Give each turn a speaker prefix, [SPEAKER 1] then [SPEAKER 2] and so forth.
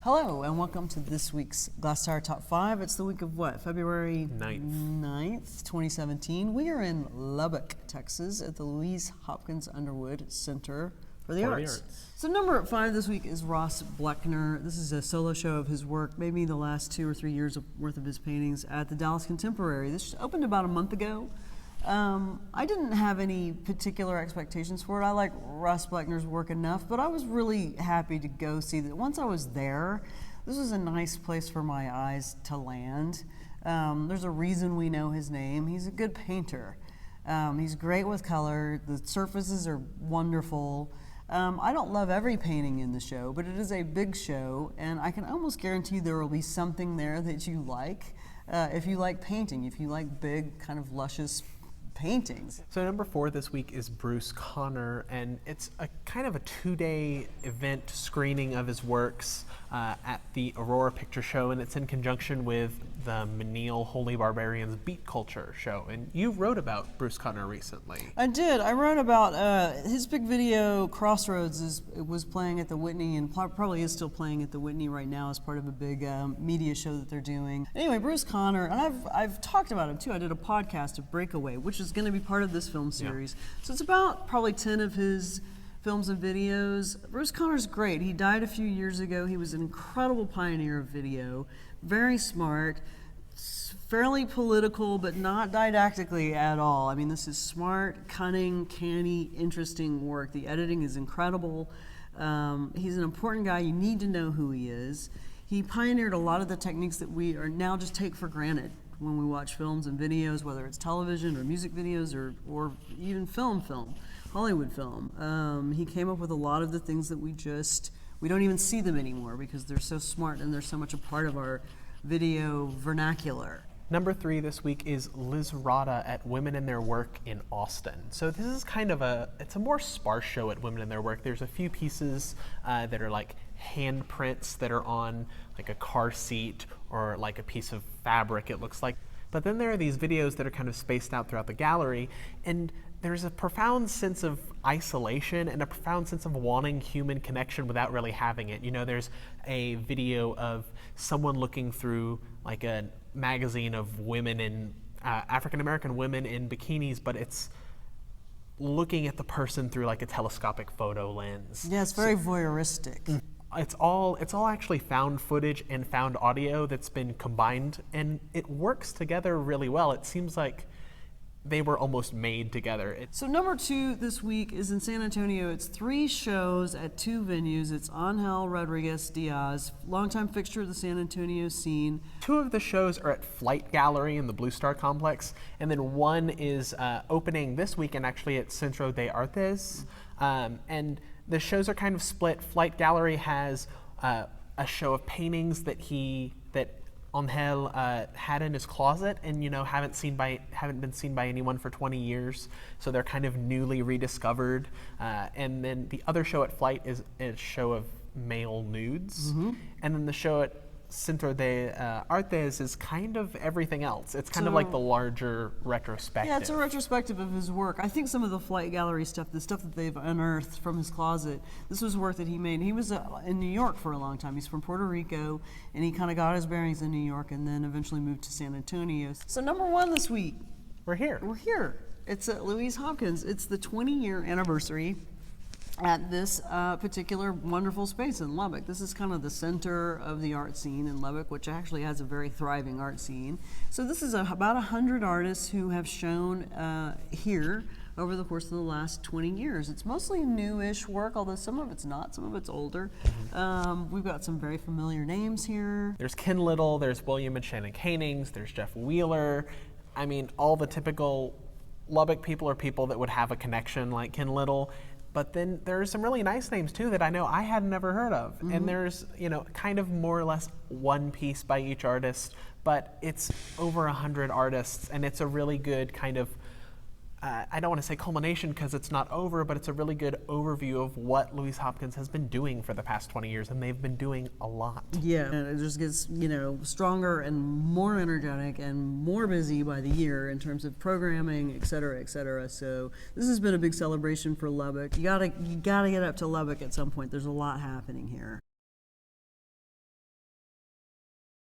[SPEAKER 1] Hello, and welcome to this week's Glasstire Top 5. It's the week of what? February 9th, 2017. We are in Lubbock, Texas at the Louise Hopkins Underwood Center for the Arts. So number 5 this week is Ross Bleckner. This is a solo show of his work, maybe the last 2 or 3 years worth of his paintings at the Dallas Contemporary. This opened about a month ago. I didn't have any particular expectations for it. I like Ross Bleckner's work enough, but I was really happy to go see that. Once I was there, this was a nice place for my eyes to land. There's a reason we know his name. He's a good painter. He's great with color. The surfaces are wonderful. I don't love every painting in the show, but it is a big show, and I can almost guarantee there will be something there that you like. If you like painting, if you like big, kind of luscious paintings.
[SPEAKER 2] So number 4 this week is Bruce Conner, and it's a kind of a 2-day event screening of his works at the Aurora Picture Show, and it's in conjunction with the Menil Holy Barbarians Beat Culture show. And you wrote about Bruce Conner recently.
[SPEAKER 1] I did. I wrote about his big video Crossroads was playing at the Whitney, and probably is still playing at the Whitney right now as part of a big media show that they're doing. Anyway, Bruce Conner, and I've talked about him too. I did a podcast of Breakaway, which is going to be part of this film series. Yeah. So it's about probably 10 of his films and videos. Bruce Conner's great. He died a few years ago. He was an incredible pioneer of video, very smart, fairly political, but not didactically at all. I mean, this is smart, cunning, canny, interesting work. The editing is incredible. He's an important guy. You need to know who he is. He pioneered a lot of the techniques that we are now just take for granted when we watch films and videos, whether it's television or music videos or even film, Hollywood film. He came up with a lot of the things that we don't even see them anymore because they're so smart and they're so much a part of our video vernacular.
[SPEAKER 2] Number 3 this week is Liz Rodda at Women in Their Work in Austin. So this is kind of it's a more sparse show at Women in Their Work. There's a few pieces that are like handprints that are on like a car seat or like a piece of fabric, it looks like. But then there are these videos that are kind of spaced out throughout the gallery, and there's a profound sense of isolation and a profound sense of wanting human connection without really having it. You know, there's a video of someone looking through like a magazine of women in African-American women in bikinis, but it's looking at the person through like a telescopic photo lens.
[SPEAKER 1] Yeah, it's very voyeuristic.
[SPEAKER 2] It's all actually found footage and found audio that's been combined, and it works together really well. It seems like they were almost made together.
[SPEAKER 1] So number 2 this week is in San Antonio. It's 3 shows at 2 venues. It's Angel Rodríguez Díaz, longtime fixture of the San Antonio scene. 2
[SPEAKER 2] of the shows are at Flight Gallery in the Blue Star Complex, and then one is opening this weekend actually at Centro de Artes. And the shows are kind of split. Flight Gallery has a show of paintings that Angel had in his closet, and haven't been seen by anyone for 20 years, so they're kind of newly rediscovered. And then the other show at Flight is a show of male nudes, and then the show at Centro de Artes is kind of everything else. It's kind of like the larger retrospective.
[SPEAKER 1] Yeah, it's a retrospective of his work. I think some of the Flight Gallery stuff, the stuff that they've unearthed from his closet, this was work that he made. He was in New York for a long time. He's from Puerto Rico, and he kind of got his bearings in New York and then eventually moved to San Antonio. So number 1 this week.
[SPEAKER 2] We're here.
[SPEAKER 1] It's at Louise Hopkins. It's the 20-year anniversary at this particular wonderful space in Lubbock. This is kind of the center of the art scene in Lubbock, which actually has a very thriving art scene. So this is about 100 artists who have shown here over the course of the last 20 years. It's mostly newish work, although some of it's not, some of it's older. We've got some very familiar names here.
[SPEAKER 2] There's Ken Little, there's William and Shannon Canings, there's Jeff Wheeler. I mean, all the typical Lubbock people are people that would have a connection like Ken Little. But then there's some really nice names too that I know I had never heard of. And there's, kind of more or less one piece by each artist, but it's over 100 artists, and it's a really good kind of I don't want to say culmination because it's not over, but it's a really good overview of what Louise Hopkins has been doing for the past 20 years, and they've been doing a lot.
[SPEAKER 1] Yeah, and it just gets, stronger and more energetic and more busy by the year in terms of programming, et cetera, et cetera. So this has been a big celebration for Lubbock. You gotta get up to Lubbock at some point. There's a lot happening here.